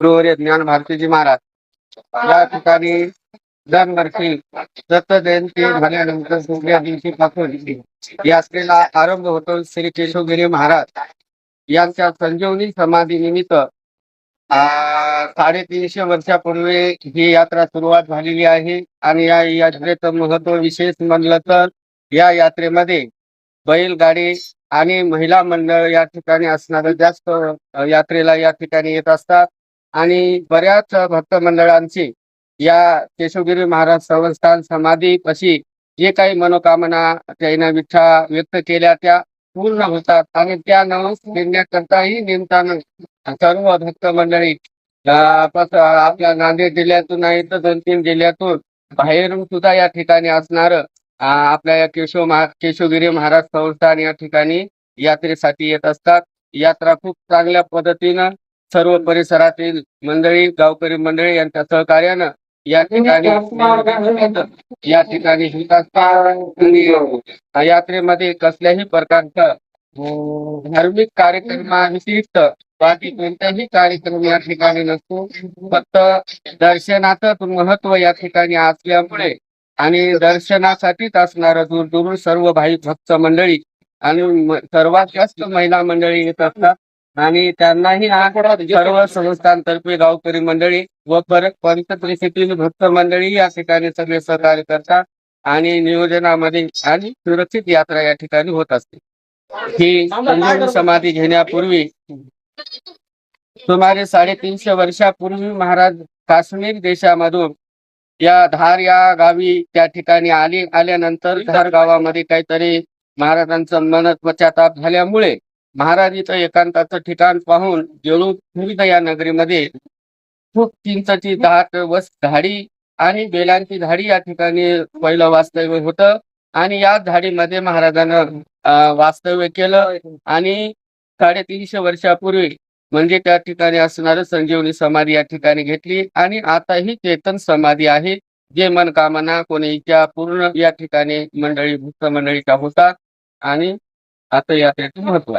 गुरुवर्य ज्ञान भारतीजी महाराज या ठिकाणी दरवर्षी दत्त जयंती झाल्यानंतर दुसऱ्या दिवशीपासून यात्रेला आरंभ होतो. श्री केशवगिरी महाराज यांच्या संजीवनी समाधी निमित्त 350 वर्षापूर्वी ही यात्रा सुरुवात झालेली आहे. आणि या यात्रेचं महत्व विशेष म्हणलं तर या यात्रेमध्ये बैलगाडी आणि महिला मंडळ या ठिकाणी असणारे जास्त यात्रेला या ठिकाणी येत असतात. आणि बऱ्याच भक्त मंडळांची या केशवगिरी महाराज संस्थान समाधी पशी जे काही मनोकामना त्याने व्यक्त केल्या त्या पूर्ण होतात. आणि त्या नेण्याकरताही निमतानं सर्व भक्त मंडळी आपल्या नांदेड जिल्ह्यातून नाही तर 2-3 जिल्ह्यातून बाहेरून सुद्धा या ठिकाणी असणार आपल्या या केशवगिरी महाराज संस्थान या ठिकाणी यात्रेसाठी येत असतात. यात्रा खूप चांगल्या पद्धतीनं सर्व परिसरातील मंडळी गावकरी मंडळी यांच्या सहकार्यानं या ठिकाणी होत असतात. यात्रेमध्ये कसल्याही प्रकारचं धार्मिक कार्यक्रमाव्यतिरिक्त बाकी कोणताही कार्यक्रम या ठिकाणी नसतो. फक्त दर्शनाचं महत्व या ठिकाणी असल्यामुळे आणि दर्शनासाठीच असणारं दूरदूरून सर्व भाविक भक्त मंडळी आणि सर्वात जास्त महिला मंडळी येत असतात. आणि त्यांनाही सर्व संस्थांतर्फे गावकरी मंडळी व पंचक्रोशीतील भक्त मंडळी या ठिकाणी सगळे सहकार्य करतात. आणि नियोजनामध्ये आणि सुरक्षित यात्रा या ठिकाणी होत असते. ही संजीवनी समाधी घेण्यापूर्वी सुमारे 350 वर्षापूर्वी महाराज काश्मीर देशामधून या धार या गावी त्या ठिकाणी आल्यानंतर धार गावामध्ये काहीतरी महाराजांचं मन पश्चाताप झाल्यामुळे महाराज इथं एकांताचं ठिकाण पाहून जेळूर या नगरीमध्ये खूप चिंचची दाट व झाडी आणि बेलांची झाडी या ठिकाणी पहिलं वास्तव्य होतं. आणि या झाडीमध्ये महाराजांनं वास्तव्य केलं. आणि 350 वर्षापूर्वी म्हणजे त्या ठिकाणी असणारं संजीवनी समाधी या ठिकाणी घेतली. आणि आता ही चेतन समाधी आहे. जे मनकामना कोणी इच्छा पूर्ण या ठिकाणी भक्त मंडळीच्या होतात. आणि आता यात्रेचं महत्व आहे.